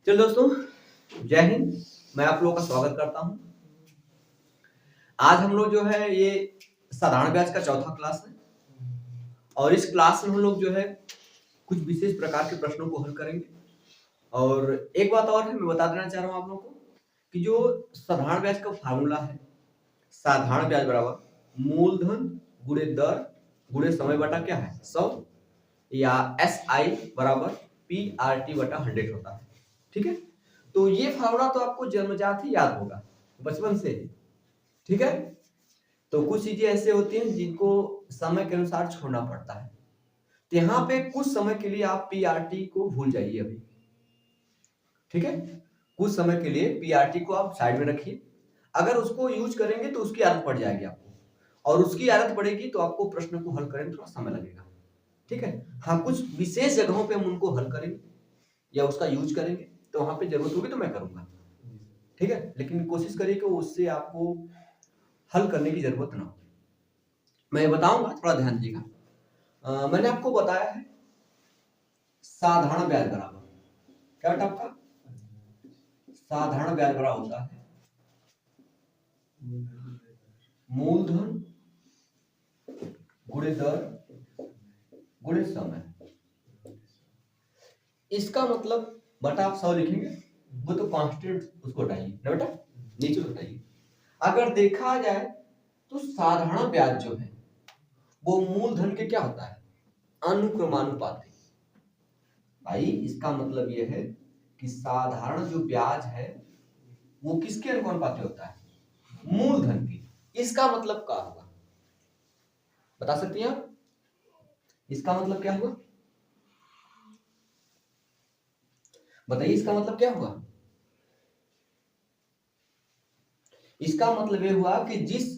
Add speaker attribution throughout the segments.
Speaker 1: चलो दोस्तों, जय हिंद। मैं आप लोगों का स्वागत करता हूं। आज हम लोग जो है ये साधारण ब्याज का चौथा क्लास है और इस क्लास में हम लोग जो है कुछ विशेष प्रकार के प्रश्नों को हल करेंगे। और एक बात और है, मैं बता देना चाह रहा हूं आप लोगों को कि जो साधारण ब्याज का फार्मूला है, साधारण ब्याज बराबर मूलधन गुणे दर गुणे समय बटा क्या है 100 या SI बराबर PRT बटा 100 होता है। ठीक है, तो ये फार्मूला तो आपको जन्मजात ही याद होगा, बचपन से ही। ठीक है, तो कुछ चीजें ऐसे होती हैं जिनको समय के अनुसार छोड़ना पड़ता है। तो यहाँ पे कुछ समय के लिए आप PRT को भूल जाइए अभी। ठीक है, कुछ समय के लिए PRT को आप साइड में रखिए। अगर उसको यूज करेंगे तो उसकी आदत पड़ जाएगी आपको, और उसकी आदत पड़ेगी तो आपको प्रश्न को हल करने में थोड़ा समय लगेगा। ठीक है, हाँ, कुछ विशेष जगहों पे हम उनको हल करेंगे या उसका यूज करेंगे, तो वहां पे जरूरत होगी तो मैं करूंगा। ठीक है, लेकिन कोशिश करिए कि उससे आपको हल करने की जरूरत ना हो। मैं बताऊंगा, थोड़ा ध्यान दीजिएगा। मैंने आपको बताया है साधारण ब्याज बराबर क्या बेटा आपका साधारण ब्याज बराबर होता है मूलधन गुणे दर गुणे समय। इसका मतलब बटा आप 100 लिखेंगे, वो तो कांस्टेंट उसको हटाइए ना बेटा, नीचे हटाइए। अगर देखा जाए तो साधारण ब्याज जो है वो मूलधन के क्या होता है, अनुक्रमानुपाती। भाई इसका मतलब यह है कि साधारण जो ब्याज है वो किसके अनुपाती होता है, मूलधन की। इसका मतलब क्या होगा, बता सकती हैं आप? इसका मतलब क्या हुआ, बताइए, इसका मतलब क्या हुआ? इसका मतलब यह हुआ कि जिस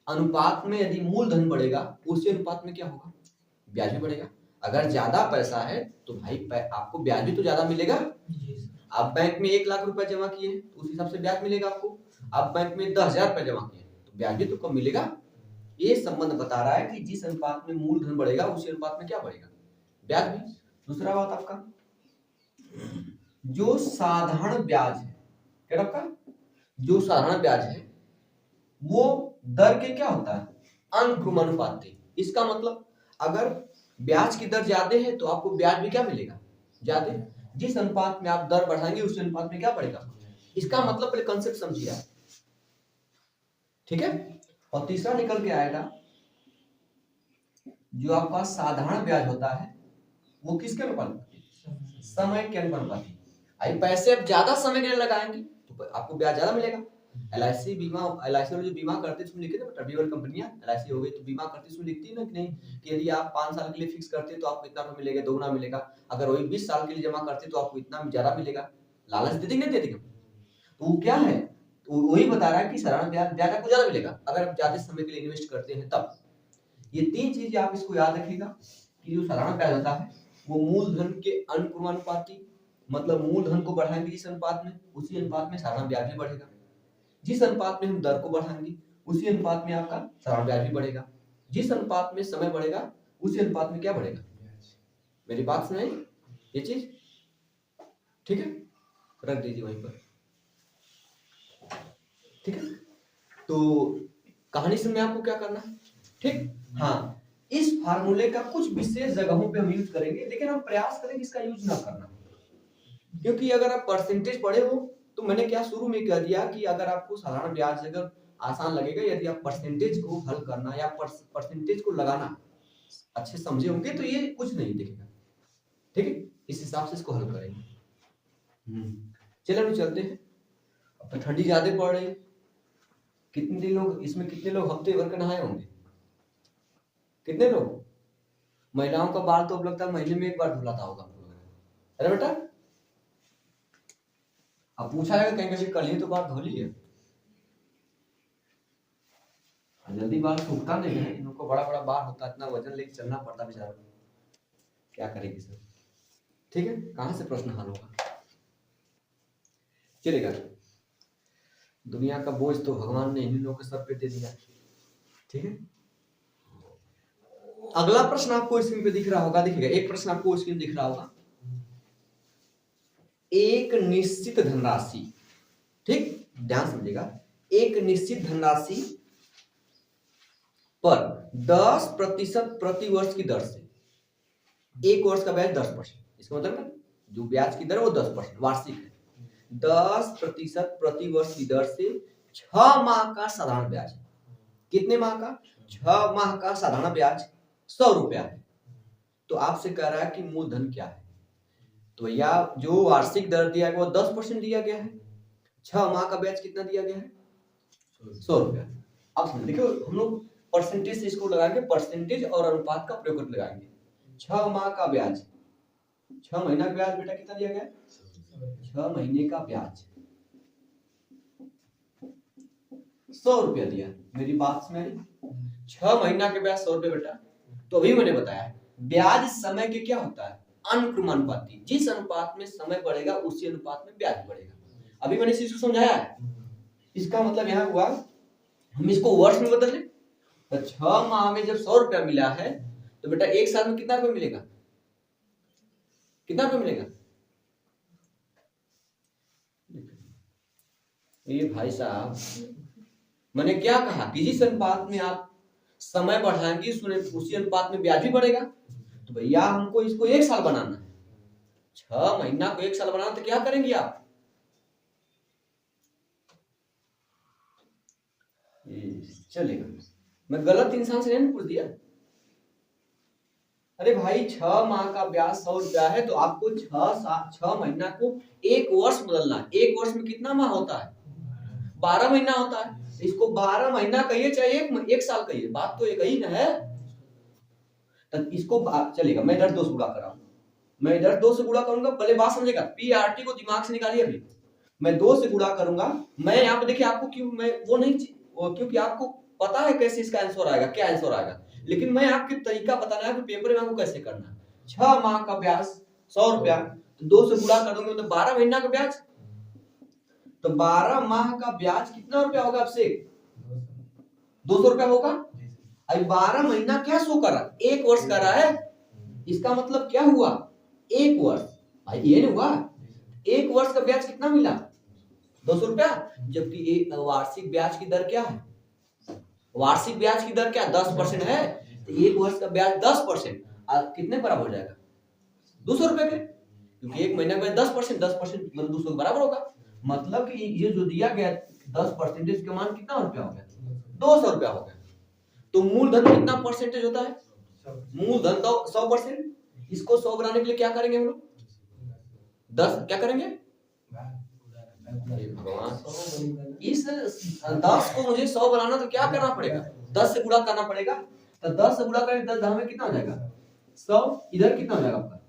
Speaker 1: अनुपात में यदि मूलधन बढ़ेगा उसी अनुपात में क्या होगा, ब्याज भी बढ़ेगा। अगर ज्यादा पैसा है तो भाई आपको ब्याज भी तो ज्यादा मिलेगा। आप बैंक में 1 लाख रुपए जमा किए तो उस हिसाब से ब्याज मिलेगा आपको। आप बैंक में 10,000 रुपए जमा किए तो ब्याज भी तो कम मिलेगा। ये संबंध बता रहा है कि जिस अनुपात में मूलधन बढ़ेगा उसी अनुपात में क्या बढ़ेगा, ब्याज भी। दूसरा बात आपका जो साधारण ब्याज है, क्या आपका जो साधारण ब्याज है वो दर के क्या होता है, अनुक्रमानुपाती। इसका मतलब अगर ब्याज की दर ज्यादा है तो आपको ब्याज भी क्या मिलेगा, ज्यादा। जिस अनुपात में आप दर बढ़ाएंगे उस अनुपात में क्या बढ़ेगा। इसका मतलब पहले कंसेप्ट समझिए आप। ठीक है, और तीसरा निकल के आएगा जो आपका साधारण ब्याज होता है वो किसके अनुपाती, समय के अनुपाती। आई पैसे आप ज्यादा समय के लिए लगाएंगे तो आपको ब्याज ज्यादा मिलेगा। LIC बीमा, LIC वाले जो बीमा करते हैं उसमें लिखे थे ट्रेवल कंपनियां, LIC हो गई तो बीमा करती है उसमें लिखती है ना कि नहीं कि यदि आप 5 साल के लिए फिक्स करते हैं तो आपको इतना मिलेगा, दोगुना मिलेगा। अगर वही 20 साल के लिए जमा करते तो आपको इतना ज्यादा मिलेगा। लालच दे देंगे, दे देंगे। तो वो क्या है, तो वही बता रहा है कि साधारण ब्याज ब्याज आपको ज्यादा मिलेगा अगर आप ज्यादा समय के लिए इन्वेस्ट करते हैं तब। ये 3 चीजें आप इसको याद रखिएगा कि जो साधारण ब्याज होता है वो मूलधन के अनुक्रमानुपाती, मतलब मूलधन को बढ़ाएंगे जिस अनुपात में उसी अनुपात में साधारण ब्याज भी बढ़ेगा। जिस अनुपात में हम दर को बढ़ाएंगे उसी अनुपात में आपका साधारण ब्याज भी बढ़ेगा। जिस अनुपात में समय बढ़ेगा उसी अनुपात में क्या बढ़ेगा। मेरी बात सुनाई ये चीज? ठीक है, रख दीजिए वहीं पर। ठीक है, तो कहानी से में आपको क्या करना है, ठीक। हाँ, इस फार्मूले का कुछ विशेष जगहों पे हम यूज करेंगे, लेकिन हम प्रयास करेंगे इसका यूज ना करना। क्योंकि अगर आप परसेंटेज पढ़े हो तो मैंने क्या शुरू में कह दिया कि अगर आपको साधारण ब्याज अगर आसान लगेगा, यदि आप परसेंटेज को हल करना या परसेंटेज को लगाना अच्छे समझे होंगे तो ये कुछ नहीं दिखेगा। ठीक है, इस हिसाब से इसको हल करेंगे। चलिए हम चलते हैं। अब तो ठंडी ज्यादा पड़ रही है। कितने दिन लोग इसमें, कितने लोग हफ्ते भर के नहाए होंगे, कितने लोग? महिलाओं का बाल तो अब लगता है महीने में 1 बार धुलाता होगा। अरे बेटा, अब पूछा जाएगा कहेंगे कल ही तो बाल धो ली है। जल्दी बाल सूखता नहीं है, इनको बड़ा बड़ा बाल होता है, इतना वजन लेके चलना पड़ता बेचारा, क्या करेगी सर। ठीक है, कहां से प्रश्न हल होगा, चलेगा। दुनिया का बोझ तो भगवान ने इन्हीं लोगों के सर पे दे दिया। ठीक है, अगला प्रश्न आपको स्क्रीन पे दिख रहा होगा, दिखेगा एक प्रश्न आपको स्क्रीन दिख रहा होगा। एक निश्चित धनराशि, ठीक ध्यान समझिएगा, एक निश्चित धनराशि पर 10% प्रति वर्ष की दर से, एक वर्ष का ब्याज 10%, इसका मतलब ना जो ब्याज की दर है वो 10% वार्षिक है, 10% प्रति वर्ष की दर से 6 माह का साधारण ब्याज। कितने माह का? 6 माह का साधारण ब्याज 100 रुपया है। तो आपसे कह रहा है कि मूलधन क्या है, तो भैया जो वार्षिक दर दिया गया वो 10% दिया गया है, 6 माह का ब्याज कितना दिया गया है? 100 रुपया। अब समझ देखो हम लोग परसेंटेज से इसको लगाएंगे, परसेंटेज और अनुपात का प्रयोग करके लगाएंगे। 6 माह का ब्याज, 6 महीना का ब्याज बेटा कितना दिया गया? 6 महीने का ब्याज 100 रुपया दिया। मेरी बात समझ आई? 6 महीना के ब्याज 100 रुपया बेटा। तो अभी मैंने बताया ब्याज समय के क्या होता है? अनुक्रमानुपाती। जिस अनुपात में समय बढ़ेगा उसी अनुपात में ब्याज बढ़ेगा। अभी मैंने इस चीज को समझाया है। इसका मतलब यहाँ हुआ हम इसको वर्ष में बदल लें, तो 6 माह में जब 100 रुपया मिला है तो बेटा एक साल में कितना रुपया मिलेगा? कितना रुपया मिलेगा? ये भाई साहब मैंने क्या कहा कि जिस अनुपात में आप समय बढ़ाएंगे उसी अनुपात में ब्याज भी बढ़ेगा। तो भैया हमको इसको एक साल बनाना है, 6 महीना को एक साल बनाना, तो क्या करेंगे आप? चलेगा, मैं गलत इंसान से नहीं पूछ दिया। अरे भाई 6 माह का ब्याज 100 रुपया है तो आपको 6 महीना को एक वर्ष बदलना है। एक वर्ष में कितना माह होता है? 12 महीना होता है। इसको 12 महीना कहिए चाहे एक साल कहिए, बात तो एक ही ना है। तो इसको चलेगा, मैं इधर 2 से गुणा कराऊंगा, मैं इधर 2 से गुणा करूंगा, पहले बात समझेगा, पीआरटी को दिमाग से निकालिए। अभी मैं 2 से गुणा करूंगा, मैं यहाँ पे देखिए आपको क्यों मैं वो नहीं, क्योंकि आपको पता है कैसे इसका आंसर आएगा, क्या आंसर आएगा, लेकिन मैं आपके तरीका बताना है कि पेपर में आपको कैसे करना है। 6 माह का ब्याज 100 रुपया, तो 2 से गुणा कर दूंगे तो 12 महीना का ब्याज, तो 12 माह का ब्याज कितना रुपया होगा आपसे? 200 रुपया होगा। अभी 12 महीना क्या शो कर रहा है? एक वर्ष कर रहा है। इसका मतलब क्या हुआ? एक वर्ष। भाई ये नहीं हुआ, एक वर्ष का ब्याज कितना मिला? 200 रुपया। जबकि एक वार्षिक ब्याज की दर क्या है? वार्षिक ब्याज की दर क्या 10% है, तो एक वर्ष का ब्याज 10% कितने बराबर हो जाएगा? 200 रुपए के, क्योंकि एक महीने का 10% 10% मतलब 200 के बराबर होगा। मतलब कि ये जो दिया गया 10% इसका मान कितना रुपया हो गया? 200 रुपया हो गया। तो मूलधन कितना परसेंटेज होता है? मूलधन तो 100%। इसको 100 बनाने के लिए क्या करेंगे हम लोग? 10 क्या करेंगे? इस 10 को मुझे 100 बनाना तो क्या करना पड़ेगा? 10 से गुणा करना पड़ेगा। तो 10 से गुणा करें 10 में कितना हो जाएगा? 100। इधर कितना हो जाएगा आपका?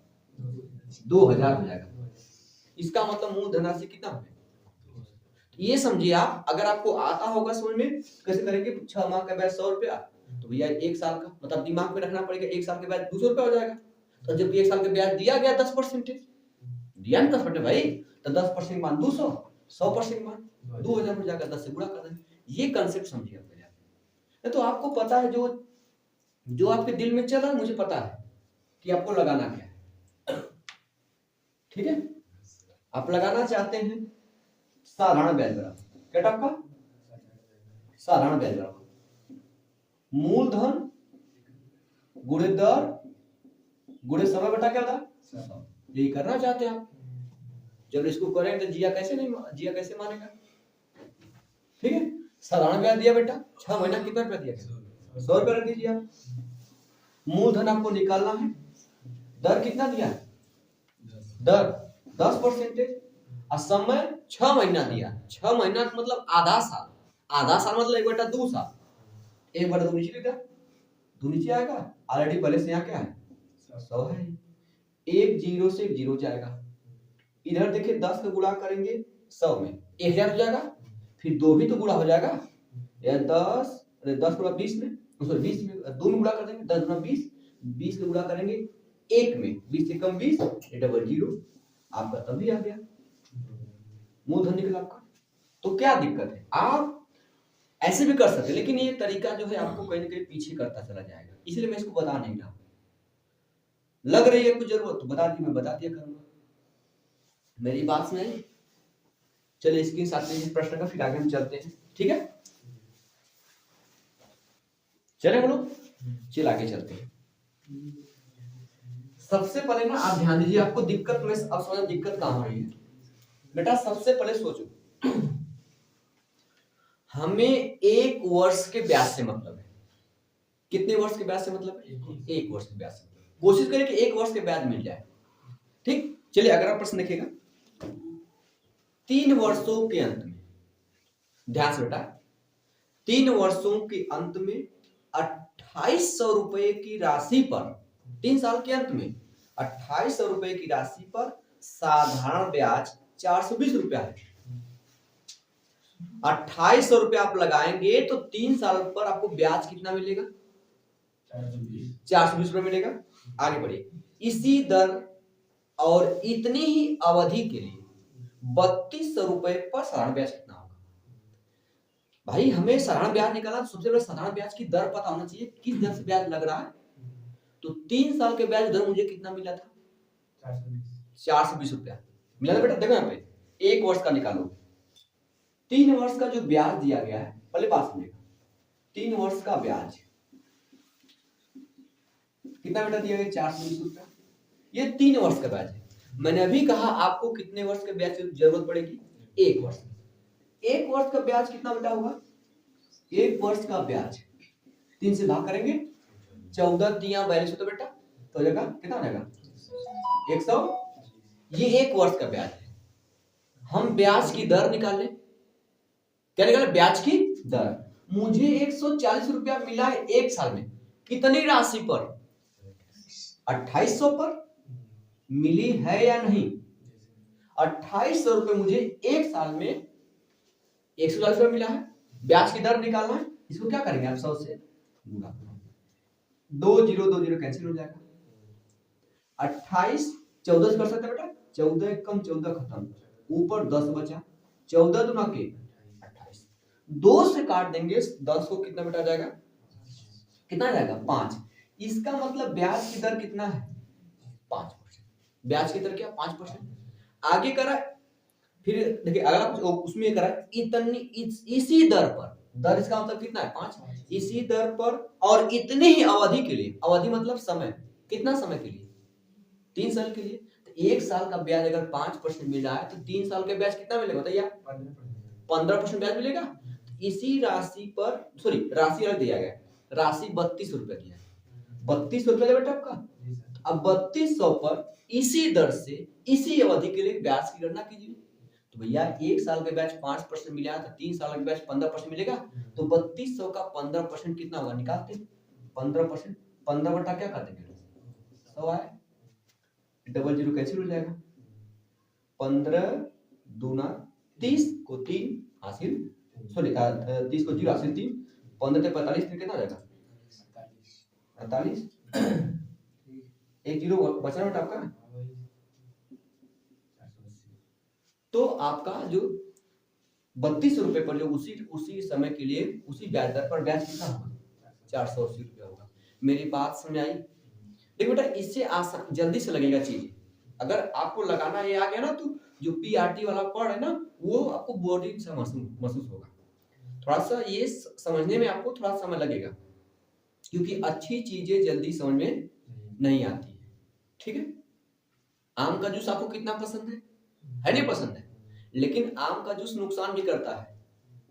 Speaker 1: 2000 हो जाएगा। इसका मतलब मूलधन राशि कितना है? ये समझिए आप, अगर आपको आता होगा समझ में कैसे करेंगे। 6 माह का ब्याज 100 रुपया, तो भैया एक साल का मतलब दिमाग में रखना पड़ेगा, एक साल के ब्याज 200 रुपया हो जाएगा। तो जब एक साल का ब्याज दिया गया 10% दिया ना 10%, भाई तो 10% मान 200, 100% मान 2000 हो जाएगा, 10 से गुणा कर देंगे। ये कंसेप्ट समझिए आप। तो आपको पता है जो आपके दिल में चल रहा है, मुझे पता है कि आपको लगाना क्या है। ठीक है, आप लगाना चाहते हैं साधारण ब्याज दर। क्या टाइप का? साधारण ब्याज दर। मूलधन गुणे दर गुणे समय बटा क्या होता? यही करना चाहते हैं आप। जब इसको करेंगे तो जिया कैसे मानेगा? ठीक है, साधारण ब्याज दिया बेटा, 6 महीना कितना रुपया दिया? 100 रुपया रख दीजिए आप। मूलधन आपको निकालना है, दर कितना दिया? दर 10%। और समय 6 महीना दिया। 6 महीना मतलब आधा साल। आधा साल मतलब 1/2 साल। 1/2 नीचे लिखा, 2 नीचे आएगा। ऑलरेडी पहले से यहाँ क्या है? 100 है। एक जीरो से एक जीरो जाएगा। इधर देखिए 10 का गुणा करेंगे 100 में 1000 हो जाएगा। फिर 2 भी तो गुणा हो जाएगा, या 10 गुणा 20 में, सॉरी 20 में 2 में गुणा कर देंगे, 10 गुणा 20, 20 का गुणा करेंगे 1 में, 20 से कम 20, ये डबल जीरो आपका तभी आ गया, मूलधन निकला आपका। तो क्या दिक्कत है? आप ऐसे भी कर सकते, लेकिन ये तरीका जो है आपको कहीं ना कहीं पीछे करता चला जाएगा, इसलिए मैं इसको बता नहीं रहा। लग रही है कुछ जरूरत तो बता दी, मैं बता दिया करूंगा। मेरी बात सुनाई? चलिए इसके साथ में प्रश्न का फिर आगे हम चलते हैं, ठीक है? चले हम लोग, चल आगे चलते हैं। सबसे पहले ना आप ध्यान दीजिए, आपको दिक्कत में अब समझ दिक्कत कहाँ हो रही है बेटा। सबसे पहले सोचो, हमें एक वर्ष के ब्याज से मतलब है। कितने वर्ष के ब्याज से मतलब है? एक वर्ष के ब्याज से मतलब। कोशिश करें कि एक वर्ष के ब्याज मिल जाए, ठीक? चलिए अगला प्रश्न देखिएगा। 3 वर्षों के अंत में, ध्यान से बेटा, 3 वर्षों के अंत में 2800 रुपए की राशि पर, 3 साल के अंत में 2800 रुपए की राशि पर साधारण ब्याज 420 रुपया है। 2800 रुपया आप लगाएंगे तो 3 साल पर आपको ब्याज कितना मिलेगा? 420 रुपये मिलेगा। आगे बढ़िए। इसी दर और इतनी ही अवधि के लिए 3200 रुपए पर साधारण ब्याज कितना होगा? भाई हमें साधारण ब्याज निकालना, सबसे पहले साधारण ब्याज की दर पता होना चाहिए, किस दर से ब्याज लग रहा है। तो 3 साल के ब्याज दर मुझे कितना मिला था? 420 रुपया मिला था बेटा। देखो यहाँ पे एक वर्ष का निकालो, 3 वर्ष का जो ब्याज दिया गया है, पहले बात सुनिएगा। 3 वर्ष का ब्याज कितना बेटा दिया गया? 420 रुपया। ये 3 वर्ष का ब्याज है। मैंने अभी कहा आपको कितने वर्ष के ब्याज की जरूरत पड़ेगी? 1 वर्ष। 1 वर्ष का ब्याज कितना बेटा होगा? 1 वर्ष का ब्याज 3 से भाग करेंगे, 14 तिया 42 होता बेटा, तो जगह कितना हो जाएगा? 100। ये 1 वर्ष का ब्याज है। हम ब्याज की दर निकाले, क्या निकाले? ब्याज की दर। मुझे 140 रुपया मिला है 1 साल में। कितनी राशि पर? 2800 पर मिली है या नहीं? 2800 रुपए मुझे 1 साल में 140 रुपया मिला है। ब्याज की दर निकालना है, इसको क्या करेंगे आप? 100 से गुणा, 2 0 2 0 कैंसिल हो जाएगा। 28 14 से कर सकते हैं बेटा, 14 कम 14 खत्म, ऊपर 10 बचा, 14 दुना के 28, 2 से काट देंगे 10 को, कितना बेटा जाएगा? कितना जाएगा? 5। इसका मतलब ब्याज की दर कितना है? 5%। ब्याज की दर क्या? 5%। आगे करा, फिर देखिए अगला उसमें करा इतनी इसी दर पर, दर इसका मतलब कितना है? 5। इसी दर पर और इतनी ही अवधि के लिए, अवधि मतलब समय, कितना समय के लिए? 3 साल के लिए। तो 1 साल का ब्याज अगर 5% मिल रहा है तो 3 साल का ब्याज कितना मिलेगा बताइए? 15% ब्याज मिलेगा। इसी राशि पर, सॉरी राशि अलग दिया गया, राशि 3200 रुपया दिया है। 3200 रुपया बेटा आपका। अब 3200 पर इसी दर से इसी अवधि के लिए ब्याज की गणना कीजिए। तो भैया 1 साल का ब्याज 5% मिला है तो 3 साल का ब्याज 15% मिलेगा। तो 3200 का 15% कितना होगा? निकालते हैं 15%। 15 बटा क्या कर देंगे? 100 आए, डबल जीरो कैंसिल हो जाएगा। 15 दूना 30 को 3 हासिल, सॉरी 30 को 0 हासिल 3, 15 से 45 फिर कितना हो जाएगा? 48। एक जीरो बचा बेटा आपका। तो आपका जो 3200 रुपए पर जो उसी समय के लिए उसी ब्याज दर पर ब्याज कितना होगा? 480 रुपया होगा। मेरी बात समझ आई? देखो बेटा इससे आसान जल्दी से लगेगा चीज। अगर आपको लगाना ये आ गया ना तो जो पीआरटी वाला पढ़ है ना वो आपको बोरिंग सा महसूस होगा। थोड़ा सा ये समझने में आपको थोड़ा समय लगेगा क्योंकि अच्छी चीजें जल्दी समझ में नहीं आती है, ठीक है? आम का जूस आपको कितना पसंद है नहीं पसंद है? लेकिन आम का जूस नुकसान भी करता है,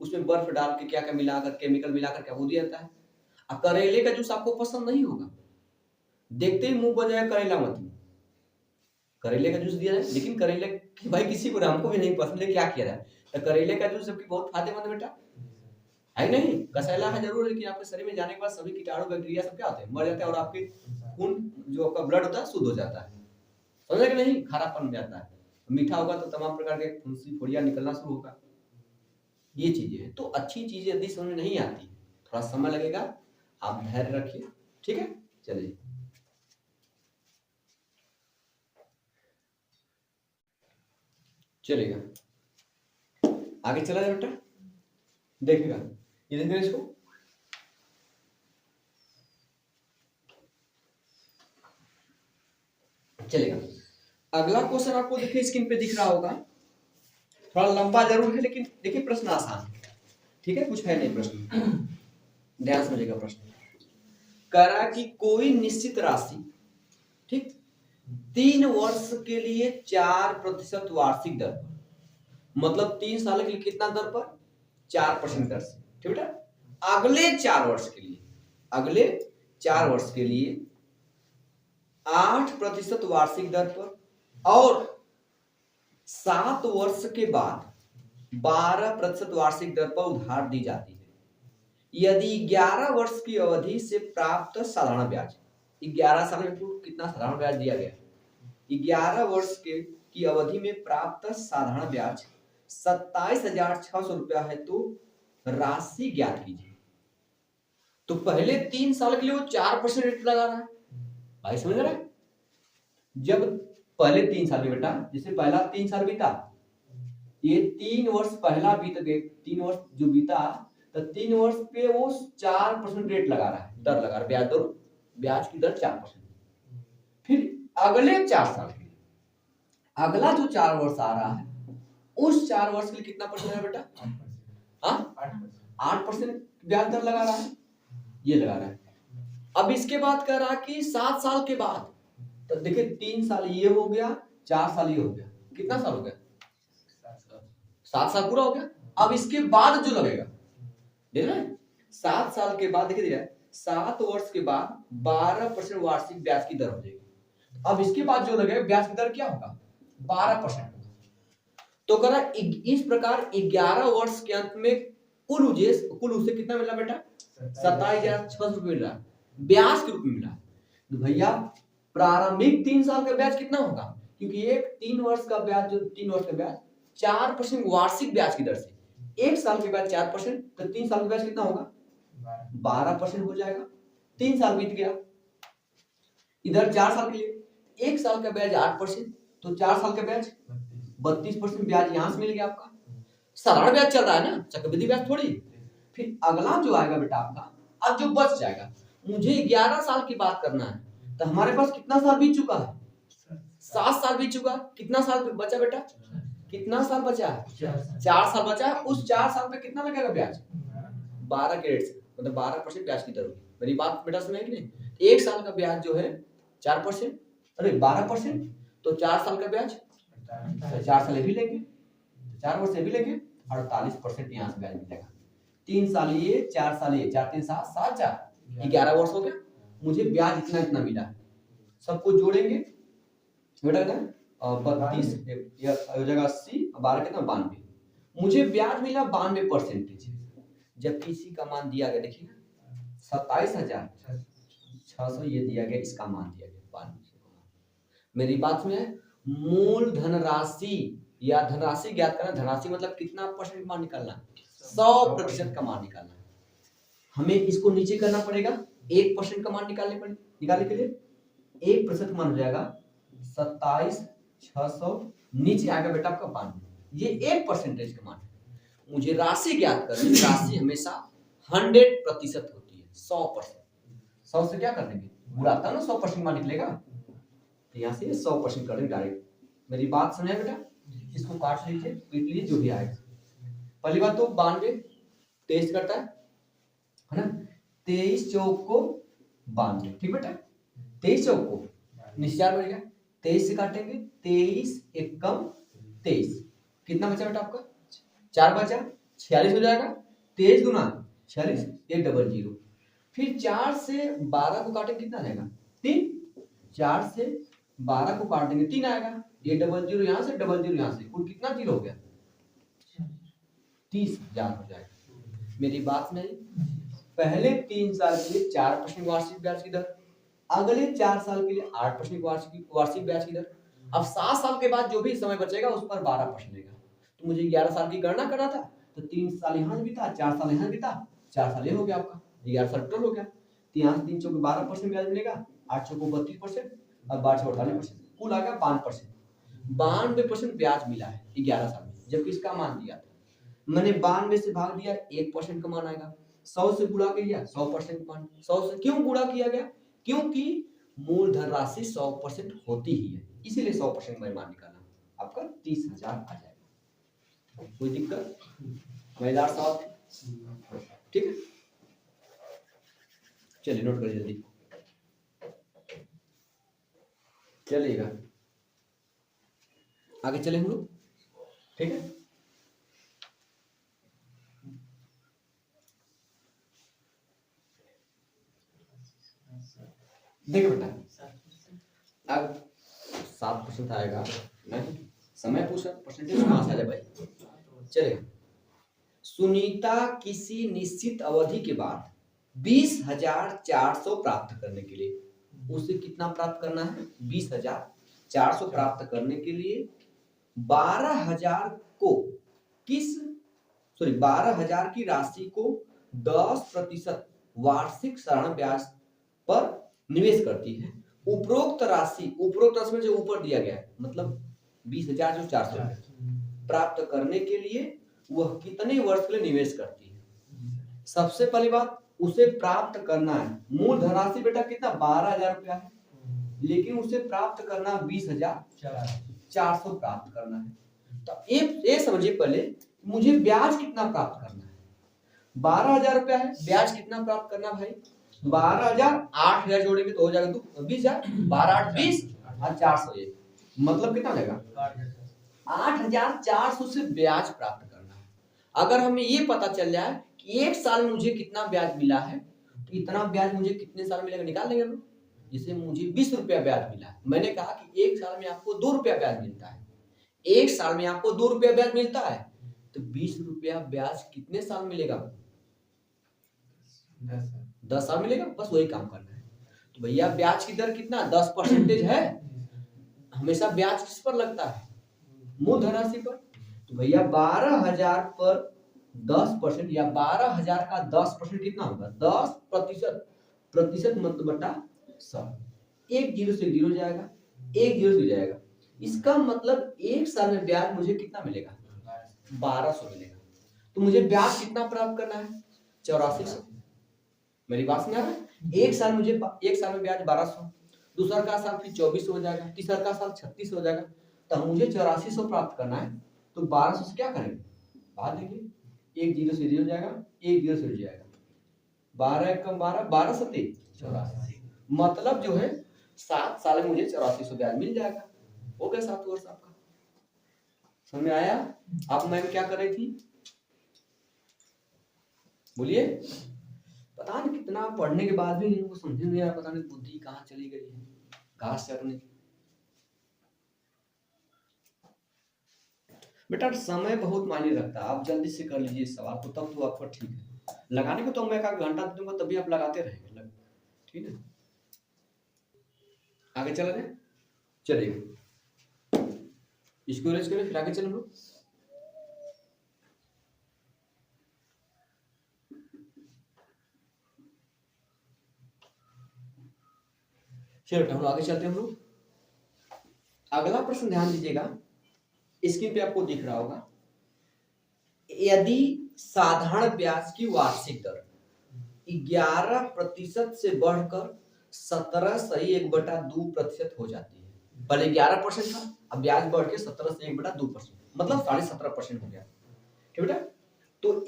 Speaker 1: उसमें बर्फ डाल के क्या क्या मिलाकर केमिकल मिलाकर क्या वो दिया जाता है। अब करेले का जूस आपको पसंद नहीं होगा, देखते ही मुंह बन जाएगा करेला मत। करेले का जूस दिया जाए, लेकिन करेले भाई किसी को हमको भी नहीं पसंद है, क्या किया जाए? तो करेले का जूस सबकी बहुत फायदेमंद है बेटा, है नहीं? कसैला है जरूर, लेकिन आपके शरीर में जाने के बाद सभी कीटाणु बैक्टीरिया सब क्या होते हैं? मर जाते हैं और आपके खून जो आपका ब्लड होता है शुद्ध हो जाता है। समझे कि नहीं? खारापन में जाता है। मीठा होगा तो तमाम प्रकार के फुंसी फोड़िया निकलना शुरू होगा। ये चीजें हैं। तो अच्छी चीजें यदि समझ में नहीं आती, थोड़ा समय लगेगा, आप धैर्य रखिए, ठीक है? चलिए चलेगा, आगे चला जाए बेटा। देखिएगा ये देखिए इसको, चलेगा। अगला क्वेश्चन आपको देखिए स्क्रीन पे दिख रहा होगा, थोड़ा लंबा जरूर है लेकिन देखिए प्रश्न आसान है, ठीक है, कुछ है नहीं प्रश्न, ध्यान समझिएगा। प्रश्न करा कि कोई निश्चित राशि, ठीक, 3 वर्ष के लिए 4% वार्षिक दर पर, मतलब 3 साल के लिए कितना दर पर, 4% दर से, ठीक बेटा, अगले 4 वर्ष के लिए, अगले 4 वर्ष के लिए 8% वार्षिक दर पर, और 7 वर्ष के बाद 12% वार्षिक दर पर उधार दी जाती है यदि 11 वर्ष की अवधि से प्राप्त साधारण ब्याज, 11 साल में कितना साधारण ब्याज दिया गया, 11 वर्ष की अवधि में प्राप्त साधारण ब्याज 27,600 रुपया है, तो राशि ज्ञात कीजिए। तो पहले 3 साल के लिए वो 4% रेट लगा रहा है, भाई समझ रहा है। जब पहले 3 साल में बेटा, जैसे पहला 3 साल बीता, ये 3 वर्ष पहला बीत गए, 3 वर्ष जो बीता, तो 3 वर्ष पे वो 4% रेट लगा रहा है, दर लगा रहा है, ब्याज दर, ब्याज की दर 4%। फिर अगले 4 साल के लिए, अगला जो 4 वर्ष आ रहा है, उस 4 वर्ष के लिए कितना परसेंट है बेटा, 8% ब्याज दर लगा रहा है, ये लगा रहा है। अब इसके बाद कह रहा कि 7 साल के बाद, तो देखिए 3 साल ये हो गया, 4 साल ये हो गया, कितना साल हो गया, 7 साल पूरा हो गया। अब इसके बाद जो लगेगा, देख रहे हैं, 7 साल के बाद देखिए 7 वर्ष के बाद 12% वार्षिक ब्याज की दर हो जाएगी। अब इसके बाद जो लगेगा ब्याज की दर क्या होगा, 12%। तो करा इस प्रकार 11 वर्ष के अंत में कुल उसे कितना मिला बेटा, 27,600 रुपये मिला, ब्याज के रूप में मिला। तो भैया प्रारंभिक 3 साल का ब्याज कितना होगा, क्योंकि एक 3 वर्ष का ब्याज, जो 3 वर्ष का ब्याज 4% वार्षिक ब्याज की दर से, 1 साल के बाद 4%, तो 3 साल का ब्याज कितना होगा, 12% हो जाएगा। 3 साल बीत गया, इधर 4 साल के लिए 1 साल का ब्याज 8%, तो 4 साल का ब्याज 32% ब्याज यहां से मिल गया आपका। साधारण ब्याज चल रहा है ना, चक्रवृद्धि ब्याज थोड़ी। फिर अगला जो आएगा बेटा आपका, अब जो बच जाएगा, मुझे 11 साल की बात करना है, तो हमारे पास कितना साल बीत चुका है, 7 साल बीत चुका, कितना साल बचा बेटा, कितना साल बचा है, 4 साल बचा है। उस 4 साल पे कितना लगेगा ब्याज, 12 के रेट से, मतलब 12% ब्याज की दर होगी। मेरी बात बेटा समझ कि नहीं, 1 साल का ब्याज जो है 4%, अरे 12%, तो 4 साल का ब्याज, 4 साल भी लेंगे, 4 वर्ष भी लेंगे, 48% यहाँ से ब्याज मिलेगा। 3 साल ये, 4 साल ये, 4 3 7 7 4 11 वर्ष हो गया, मुझे ब्याज इतना इतना मिला, सबको जोड़ेंगे बेटा कितना, 32 हो जाएगा 80, 12 कितना 92, मुझे ब्याज मिला 92%। जबकि इसी का मान दिया गया, देखिए 27,600 ये दिया गया, इसका मान दिया गया 92। मेरी बात में मूल धनराशि या धनराशि ज्ञात करना, धनराशि मतलब कितना परसेंट मान निकालना, 100% का मान निकालना है। हमें इसको नीचे करना पड़ेगा, 1% का मान निकालने के लिए 1% मान हो जाएगा 27,600, नीचे आएगा बेटा आपका 92, ये 1% का मान है। मुझे राशि ज्ञात करनी, राशि हमेशा 100% होती है, 100%। 100 से क्या कर देंगे, बुलाता ना 100% मान निकलेगा, तो यहाँ से 100% कर देंगे डायरेक्ट। मेरी बात समझे बेटा, इसको काट लीजिए, पीट लीजिए, जो भी आएगा। पहली बात तो 92 23 करता है ना, 23 चौक को 92, ठीक बेटा, 23 चौक को निश्चार बनेगा, 23 से काटेंगे, 23 एकम 23, कितना बचा बेटा आपका, 4 बचा, 46 हो जाएगा, 23 दूना 46, 100। फिर 4 से 12 को काटेंगे, कितना आएगा 3, 4 से 12 को काटेंगे 3 आएगा, 100 यहाँ से 00 यहाँ से, कुल कितना 0 हो गया, 30,000 हो जाएगा। मेरी बात नहीं, पहले 3 साल के लिए 4% वार्षिक ब्याज की दर, अगले 4 साल के लिए 8% वार्षिक ब्याज की दर। अब 7 साल के बाद जो भी समय बचेगा उस पर 12% लेगा। तो मुझे 11 साल की गणना करना था, तो 3 साल यहाँ बीता, 4 साल यहाँ बीता, 4 साल ये हो गया आपका, 11 साल टोटल हो गया। तो यहाँ से 3 चौके 12% ब्याज मिलेगा, 8 चौको 32% और 12 चौको 48%, कुल आ गया 52%। 92% ब्याज मिला है 11 साल में, जबकि इसका मान दिया था मैंने, 92 से भाग दिया, 1% का मान आएगा, 100 से गुणा किया 100% मान, 100 से क्यों गुणा किया गया, क्योंकि मूलधन राशि 100% होती ही है, इसीलिए 100% मैं मान निकाला, आपका 30,000 आ जाएगा। कोई दिक्कत? मजेदार सवाल, ठीक है। चलिए नोट करिए जल्दी, चलिएगा आगे चले हम लोग, ठीक है। देखो बेटा, अब 7% आएगा नहीं, समय परसेंटेज कहाँ से आ जाए भाई, चलेगा। सुनीता किसी निश्चित अवधि के बाद 20,400 प्राप्त करने के लिए, उसे कितना प्राप्त करना है, 20,400 प्राप्त करने के लिए 12,000 को सॉरी 12,000 की राशि को 10% वार्षिक साधारण ब्याज पर निवेश करती है। उपरोक्त राशि में जो ऊपर दिया गया है, मतलब 20,400 प्राप्त करने के लिए वह कितने वर्ष के लिए निवेश करती है। सबसे पहली बात, उसे प्राप्त करना है, मूल धनराशि बेटा कितना 12,000 रुपया है, लेकिन उसे प्राप्त करना 20,400 प्राप्त करना है। तो ये समझिए पहले मुझे ब्याज कितना प्राप्त करना है, 12,000 रुपया है, ब्याज कितना प्राप्त करना भाई, 12,000, 8,000 जोड़ेंगे तो हो जाएगा 20,000, 12 8 20 और 400, ये मतलब कितना हो जाएगा 8,400 से ब्याज प्राप्त करना है। अगर हमें ये पता चल जाए कि एक साल में मुझे कितना ब्याज मिला है, तो इतना ब्याज मुझे कितने साल मिलेगा निकाल लेंगे हम लोग। जैसे मुझे 20 रुपया ब्याज मिला है, मैंने कहा कि एक साल में आपको 2 रुपया ब्याज मिलता है, एक साल में आपको 2 रुपया ब्याज मिलता है, तो 20 रुपया ब्याज कितने साल मिलेगा, 10 साल मिलेगा। बस वही काम करना है। तो भैया ब्याज की दर कितना 10% है, हमेशा ब्याज किस पर लगता है, मूल धनराशि पर। तो भैया 12,000 पर 10% या 12,000 का 10% कितना होगा, 10% मतलब बटा 100, एक जीरो से जीरो जाएगा, एक जीरो से जाएगा। इसका मतलब एक साल में ब्याज मुझे कितना मिलेगा, 1200 मिलेगा। तो मुझे ब्याज कितना प्राप्त करना है, 8400। मेरी बात समझ आ रहा है? एक साल में ब्याज 1200, दूसरा का साल फिर 2400 हो जाएगा, तीसरा का साल 3600 हो जाएगा। तो मुझे 8400 प्राप्त करना है, तो 1200 से क्या करेंगे, भाग देंगे, एक जीरो से जीरो जाएगा, एक जीरो से जाएगा, 12 कम 12, 12 सत्ते 84, मतलब जो है 7 साल में मुझे 8400 ब्याज मिल जाएगा। हो गया 7 वर्ष आपका। समझ में आया? आप मैम क्या कर रही थी, बोलिए। पता नहीं कितना पढ़ने के बाद भी इनको समझ नहीं आया, पता नहीं बुद्धि कहाँ चली गई है, घास चरने। बेटा समय बहुत मायने रखता है, आप जल्दी से कर लीजिए सवाल को, तब तो आपका ठीक है। लगाने को तो मैं एक घंटा दूंगा, तभी आप लगाते रहेंगे, ठीक है। आगे चला जाए, चलिए इसको रेज करें, फिर आगे चलो लोग। चलो हम लोग आगे चलते हैं। हम लोग अगला प्रश्न ध्यान दीजिएगा, स्क्रीन पे आपको दिख रहा होगा। यदि साधारण ब्याज की वार्षिक दर 11% से बढ़कर 17.1/2% हो जाती है। पहले 11% था, अब ब्याज बढ़ के 17.1/2%, मतलब 17.5% हो गया, ठीक बेटा। तो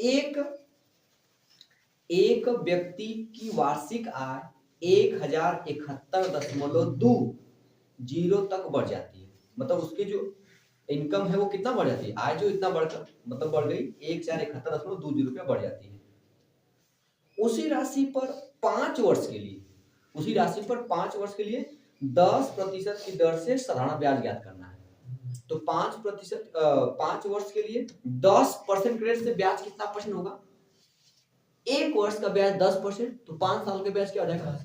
Speaker 1: एक व्यक्ति की वार्षिक आय 1071.20 तक बढ़ जाती है, मतलब उसकी जो इनकम है वो कितना बढ़ जाती है, आय जो इतना बढ़कर मतलब बढ़ गई 1071.20 रुपया बढ़ जाती है। उसी राशि पर 5 वर्ष के लिए 10% की दर से साधारण ब्याज ज्ञात करना है। तो 5 वर्ष के लिए 10% रेट से ब्याज कितना परसेंट होगा, एक वर्ष का ब्याज 10%, तो 5 साल का ब्याज क्या हो जाएगा।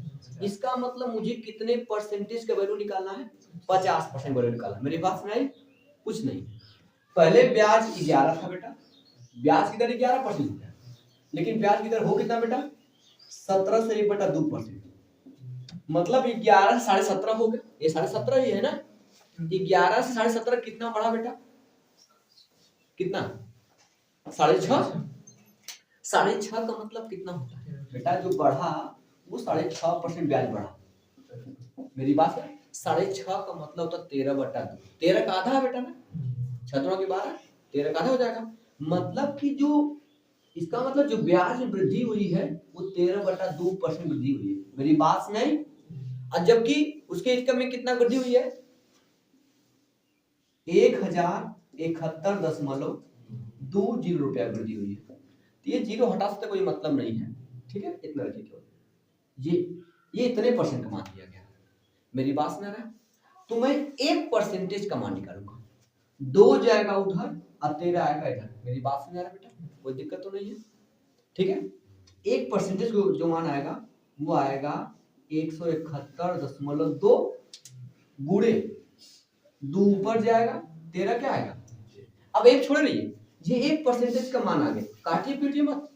Speaker 1: इसका मतलब मुझे कितने परसेंटेज का वैल्यू निकालना है, 50% वैल्यू निकालना है। मेरी बात सुनाई? कुछ नहीं, पहले ब्याज 11 था बेटा, ब्याज की दर 11% हो गया, लेकिन ब्याज की दर हो कितना बेटा, 17.1/2%, मतलब 11 से 17.5 हो गया, ये 17.5 ही है ना। 11 से 17.5 कितना बढ़ा बेटा, कितना 6.5, 6.5 का मतलब कितना होता है बेटा, जो बढ़ा वो 6.5% ब्याज बढ़ा। मेरी बात है, 6.5 का मतलब होता 13/2। 13 का आधा है बेटा ना, 6 की 12, 13 का आधा हो जाएगा। मतलब कि जो इसका मतलब जो ब्याज में वृद्धि हुई है वो 13/2% वृद्धि हुई है। मेरी बात नहीं? और जबकि उसके इनकम में कितना वृद्धि हुई है? 1071.20 रुपया वृद्धि हुई है। तो ये जीरो हटा सकते कोई मतलब नहीं है, ठीक है, इतना रखिए केवल। ये इतने परसेंट का मान दिया गया। मेरी बात सुना रहा है? तो मैं 1% का मान निकालूंगा, 2 जाएगा उधर और 13 आएगा इधर। मेरी बात सुना रहा है बेटा? कोई दिक्कत तो नहीं है, ठीक है। 1% जो मान आएगा वो आएगा 171.2 गुणे 2 ऊपर जाएगा, 13 क्या आएगा? अब एक छोड़ रही है, ये 1% का मान आ गया, काटिए पीटिए मत।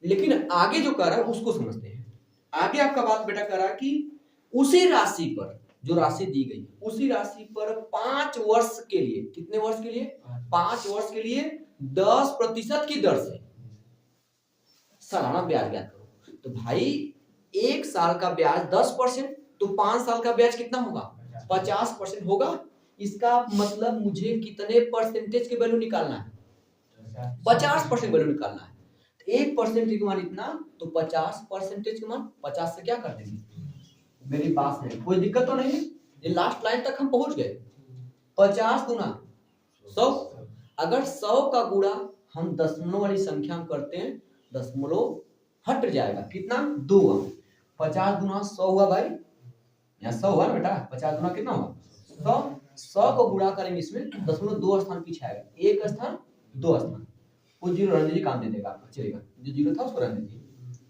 Speaker 1: लेकिन आगे जो कर रहा है उसको समझते हैं। आगे आपका बात बेटा कर रहा है कि उसी राशि पर, जो राशि दी गई उसी राशि पर 5 वर्ष के लिए, कितने वर्ष के लिए? 5 वर्ष के लिए 10% की दर से सालाना ब्याज ज्ञात करो। तो भाई 1 साल का ब्याज 10%, तो 5 साल का ब्याज कितना होगा? 50% होगा। इसका मतलब मुझे कितने परसेंटेज के वैल्यू निकालना है? 50% वैल्यू निकालना है। 1% के मान इतना, तो 50% के मान 50 से क्या कर देंगे? मेरी बात नहीं, कोई दिक्कत तो नहीं है? ये लास्ट लाइन तक हम पहुंच गए। 50 गुना 100, अगर 100 का गुणा हम दशमलव वाली संख्या में करते हैं, दशमलव हट जाएगा, कितना? 2। 50 गुना 100 हुआ भाई, यहाँ 100 हुआ ना बेटा, 50 गुना कितना हुआ? 100। 100 को गुणा करेंगे इसमें, दशमलव 2 स्थान पीछे आएगा, 1 स्थान 2 स्थान, वो जीरो रहने दीजिए, काम दे देगा आपको, चलेगा। जो जीरो था उसको रहने दीजिए,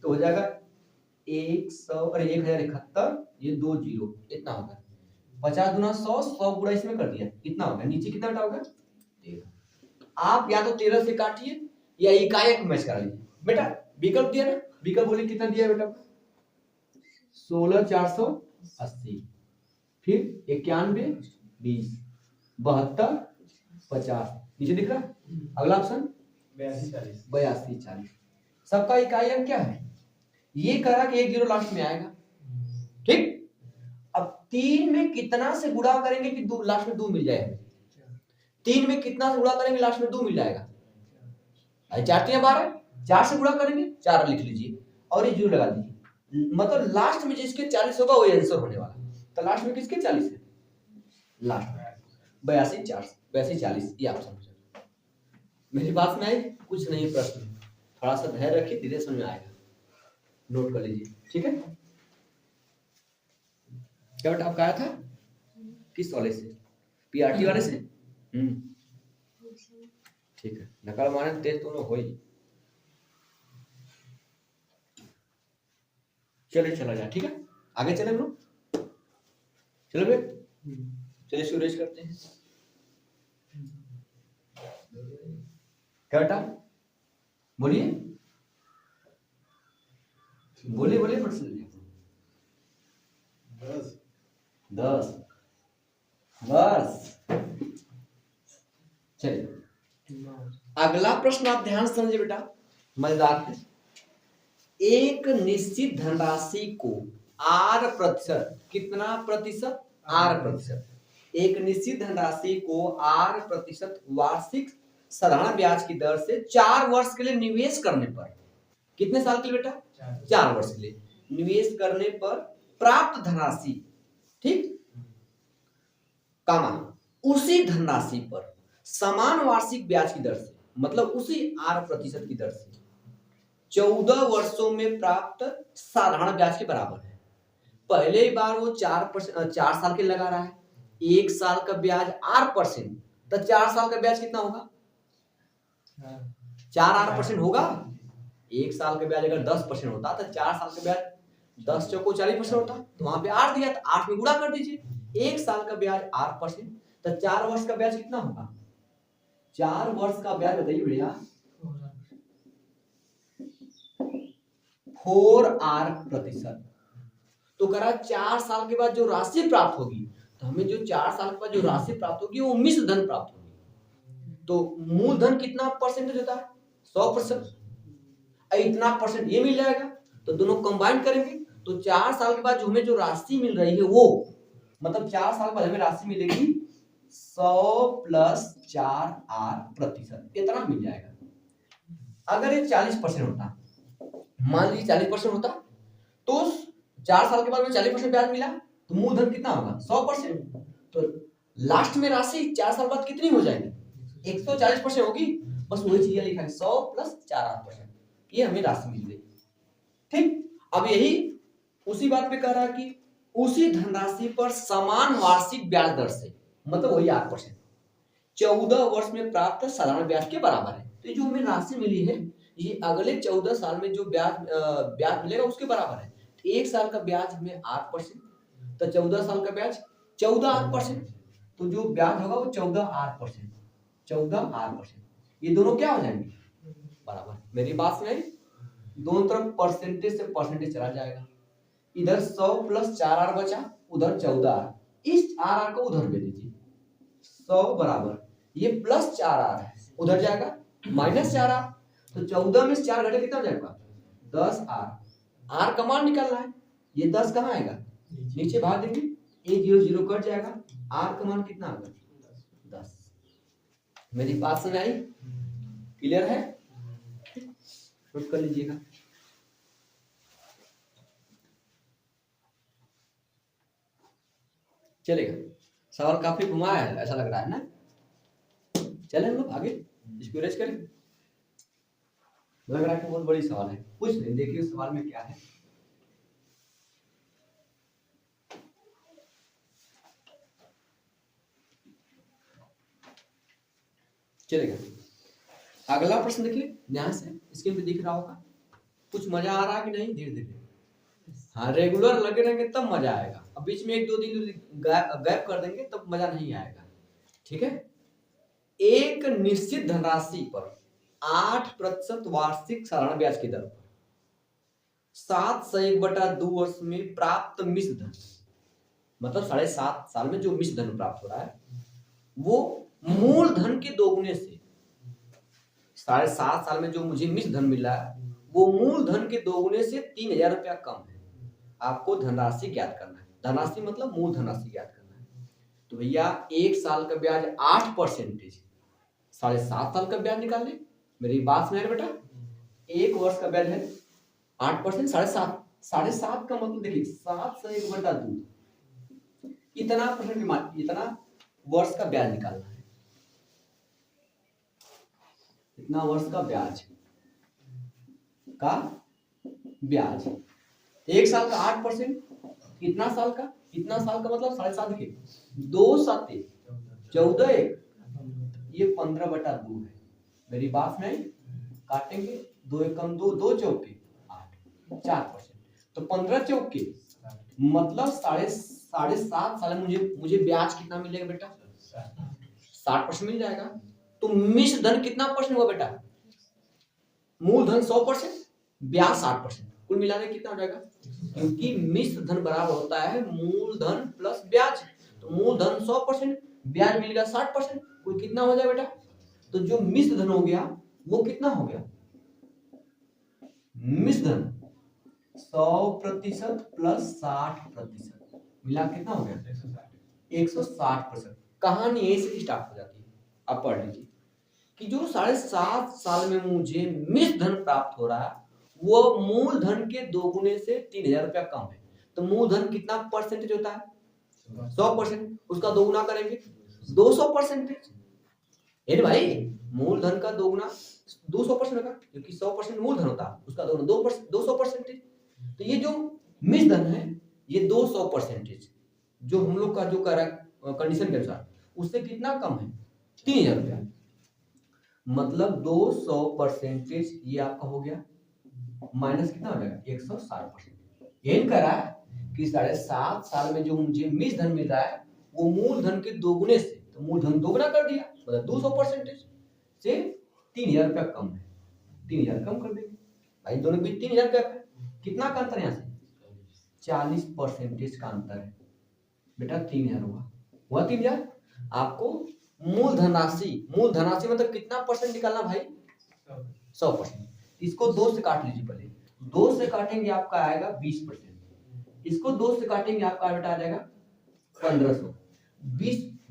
Speaker 1: तो हो जाएगा 100 और 1071, ये 2 जीरो, इतना होगा। 50 गुना 100, 100 गुणा इसमें कर दिया, कितना होगा? नीचे कितना बेटा होगा? 13। आप या तो 13 से काटिए या इकाई मैच करा लीजिए बेटा। विकल्प दिया ना, विकल्प बोले कितना दिया बेटा? 16,480, फिर 91, 20, 72, 50, नीचे दिख रहा है। अगला ऑप्शन 82, 40। सबका इकाई अंक क्या है? ये करा कि 1 जीरो लास्ट में आएगा, ठीक। अब 3 में कितना से गुणा करेंगे कि लास्ट में 2 मिल जाएगा? 3 में कितना से गुणा करेंगे लास्ट में 2 मिल जाएगा? 4 3 12, 4 से गुणा करेंगे, 4 लिख लीजिए और ये जीरो लगा दीजिए। मतलब लास्ट में जिसके 40 होगा वही आंसर होने वाला। तो लास्ट में किसके 40 है? लास्ट में 82, 40, ये ऑप्शन हो जाएगा। मेरी बात में आई? कुछ नहीं है प्रश्न, थोड़ा सा धैर्य रखिए, धीरे समझ में आएगा, नोट कर लीजिए, ठीक है। क्या बेटा आपका आया था? किस वाले से? पीआरटी वाले से? ठीक है, नकल मारने तेज तो हो ही। चलिए चला जाए, ठीक है, आगे चले हम लोग, चलो बे, चलिए सुरेश करते हैं। क्या बेटा बोलिए, बोलिए बोलिए प्रश्न। 10 बस। चलिए अगला प्रश्न आप ध्यान से समझिए बेटा, मजेदार है। एक निश्चित धनराशि को R%, कितना प्रतिशत? R%। एक निश्चित धनराशि को R% वार्षिक साधारण ब्याज की दर से 4 वर्ष के लिए निवेश करने पर, कितने साल के लिए बेटा? 4 वर्ष के लिए निवेश करने पर प्राप्त धनराशि, ठीक, कामा उसी धनराशि पर समान वार्षिक ब्याज की दर से, मतलब उसी R% की दर से 14 वर्षों में प्राप्त साधारण ब्याज के बराबर है। पहले बार वो 4 साल के लगा रहा है, 1 साल का ब्याज R%, तो 4 साल का ब्याज कितना होगा? 4 R% होगा। 1 साल का ब्याज अगर 10% होता तो 4 साल का ब्याज 10 चौको 40% होता, तो वहां पे 8 दिया, तो 8 में गुणा कर दीजिए। 1 साल का ब्याज 8%, तो 4 वर्ष का ब्याज कितना होगा? 4 वर्ष का ब्याज बताइए भैया, 4R%। तो करा 4 साल के बाद जो राशि प्राप्त होगी, तो हमें जो 4 साल के बाद जो राशि प्राप्त होगी वो मिश्र धन प्राप्त होगी। तो मूलधन कितना परसेंटेज होता है? 100%। इतना परसेंट ये मिल जाएगा, तो दोनों कंबाइन करेंगे तो 4 साल के बाद जो हमें जो राशि मिल रही है वो मतलब 4 साल बाद हमें राशि मिलेगी 100 प्लस 4R%, इतना मिल जाएगा। अगर ये 40% होता, मान लीजिए 40% होता, तो 4 साल के बाद में 40% ब्याज मिला तो मूलधन कितना होगा 100%। तो लास्ट में राशि 4 साल बाद कितनी हो जाएगी 140% होगी। बस वही चीज लिखा है 100 प्लस 4%, ये हमें राशि मिल गई। ठीक, अब यही उसी बात पे कह रहा है कि उसी धनराशि पर समान वार्षिक ब्याज दर से, मतलब वही 8%, 14 वर्ष में प्राप्त साधारण ब्याज के बराबर है। तो जो हमें राशि मिली है ये अगले 14 साल में जो ब्याज मिलेगा उसके बराबर है। तो 1 साल का ब्याज हमें 8%, तो 14 साल का ब्याज 14%, तो जो ब्याज होगा वो 14%, 14%। ये दोनों क्या हो जाएंगे बराबर। मेरी बात सुनाई, दोनों तरफ परसेंटेज से परसेंटेज चला जाएगा। इधर 100 प्लस 4R बचा, उधर 14R, इस RR को उधर दे दीजिए। 100 बराबर ये प्लस 4R है, उधर जाएगा माइनस 4R, तो 14 में से 4 घटे कितना हो जाएगा 10R। R का मान निकालना है, ये 10 कहाँ आएगा नीचे भाग देंगे, 1 0 0 कट जाएगा, R का मान कितना आएगा 10। मेरी बात समझ आई, क्लियर है, नोट कर लीजिएगा। चलेगा, सवाल काफी घुमाया है ऐसा लग रहा है ना। चलें हम लोग आगे इसको रेज करें। लग रहा है कि बहुत बड़ी सवाल है, पूछ लें, देखिए सवाल में क्या है। चलेगा, अगला प्रश्न देखिए ध्यान से, स्क्रीन पे दिख रहा होगा। कुछ मजा आ रहा है कि नहीं, धीरे धीरे, हाँ रेगुलर लगे रहेंगे तब मजा आएगा, अब बीच में 1-2 दिन गैप कर देंगे तब मजा नहीं आएगा। ठीक है, एक निश्चित धनराशि पर 8% वार्षिक साधारण ब्याज की दर पर 7/1/2 वर्ष में प्राप्त मिश्र धन, मतलब 7.5 साल में जो मिश्र धन प्राप्त हो रहा है वो मूल धन के दोगुने से, 7.5 साल में जो मुझे मिश्र धन मिला है वो मूल धन के दोगुने से 3000 रुपया कम है। आपको धनराशि ज्ञात करना है, धनराशि मतलब मूल धनराशि ज्ञात करना है। तो भैया 1 साल का ब्याज 8%, 7.5 साल का ब्याज निकाल ले। मेरी बात सुना बेटा, 1 वर्ष का ब्याज है 8%, 7.5 का मतलब देखिए 7 से 1/2, इतना परसेंट, इतना वर्ष का ब्याज निकालना है, इतना वर्ष का ब्याज ब्याज 1 साल का 8%, कितना साल का, इतना साल का मतलब 7.5 के 2 7 14, ये 15/2 है। मेरी बात नहीं, काटेंगे 2 एकम 2, 2 चौके 8, 4%, तो 15 चौके मतलब 7.5 साल में मुझे ब्याज कितना मिलेगा बेटा 60% मिल जाएगा। तो मिश्र धन कितना परसेंट हुआ बेटा, मूलधन 100%, ब्याज 60%, कुल मिलाकर कितना हो जाएगा, क्योंकि मिश्र धन बराबर होता है मूलधन प्लस ब्याज, तो मूलधन 100%, ब्याज मिलेगा 60%, कुल कितना हो जाएगा बेटा। तो जो मिश्र धन हो गया वो कितना हो गया, मिश्र धन 100% प्लस 60% मिला कितना हो गया 160%। कहानी यहीं से स्टार्ट हो जाती है। अब पढ़ लीजिए कि जो 7.5 साल में मुझे मिश्र धन प्राप्त हो रहा है वो मूल धन के दोगुने से 3000 रुपया कम है। तो मूलधन कितना परसेंटेज होता है 100%, उसका दोगुना करेंगे 200%। यानी भाई मूलधन का दोगुना 200% होगा, क्योंकि 100% मूलधन होता है, उसका दोगुना 200%। तो ये जो मिश्र धन है ये 200%, जो हम लोग का जो कंडीशन के अनुसार उससे कितना कम है 3000 रुपया, मतलब 200%, ये आपका हो गया माइनस कितना हो जाएगा 160%। यही कह रहा है कि 7.5 साल में जो मुझे मिश्र धन मिल रहा है वो मूलधन के दोगुने से, तो मूलधन दोगुना कर दिया मतलब 200% से 3000 रुपया कम है, 3000 कम कर देंगे भाई, दोनों के बीच 3000 का है, कितना का अंतर है यहाँ से 40% का अंतर है बेटा, 3000 हुआ 3000। आपको मूल धनराशि मतलब कितना परसेंट निकालना भाई 100%। इसको 2 से काट लीजिए, पहले 2 से काटेंगे आपका आएगा 20%, इसको 2 से काटेंगे आपका बेटा आ जाएगा 1500।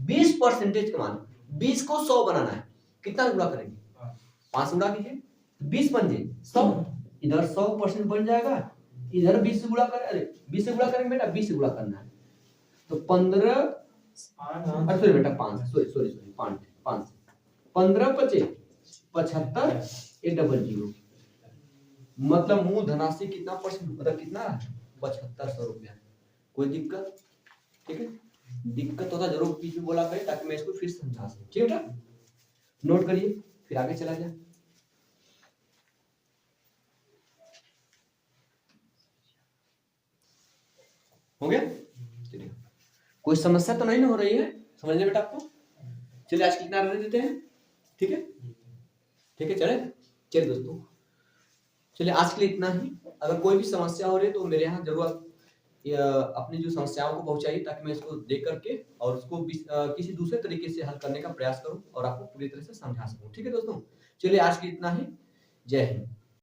Speaker 1: 20% का मान, 20 को 100 बनाना है, कितना गुणा करेंगे? 5 गुणा कीजिए, 20 पंजे 100, इधर 100% बन जाएगा, इधर 20 से गुणा कर, अरे 20 से गुणा करेंगे बेटा, 20 से गुणा करना है तो 15, सॉरी बेटा 5, सॉरी 5, 15 पचे 75, 800, मतलब मूल धनराशि कितना परसेंट, मतलब कितना 7500 रुपया। कोई दिक्कत? ठीक है, दिक्कत होता जरूर बीच में बोला करें ताकि मैं इसको फिर समझा सकूं। ठीक है बेटा, नोट करिए, फिर आगे चला जाए। हो गया? चलिए, कोई समस्या तो नहीं ना हो रही है समझने बेटा आपको? चलिए आज कितना रहने देते हैं, ठीक है? ठीक है, चलिए दोस्तों, चलिए आज के लिए इतना ही। अगर कोई भी समस्या हो रही है तो मेरे यहाँ जरूर आप अपनी जो समस्याओं को पहुंचाइए ताकि मैं इसको देख करके और उसको किसी दूसरे तरीके से हल करने का प्रयास करूं और आपको पूरी तरह से समझा सकूं। ठीक है दोस्तों, चलिए आज के लिए इतना ही। जय हिंद।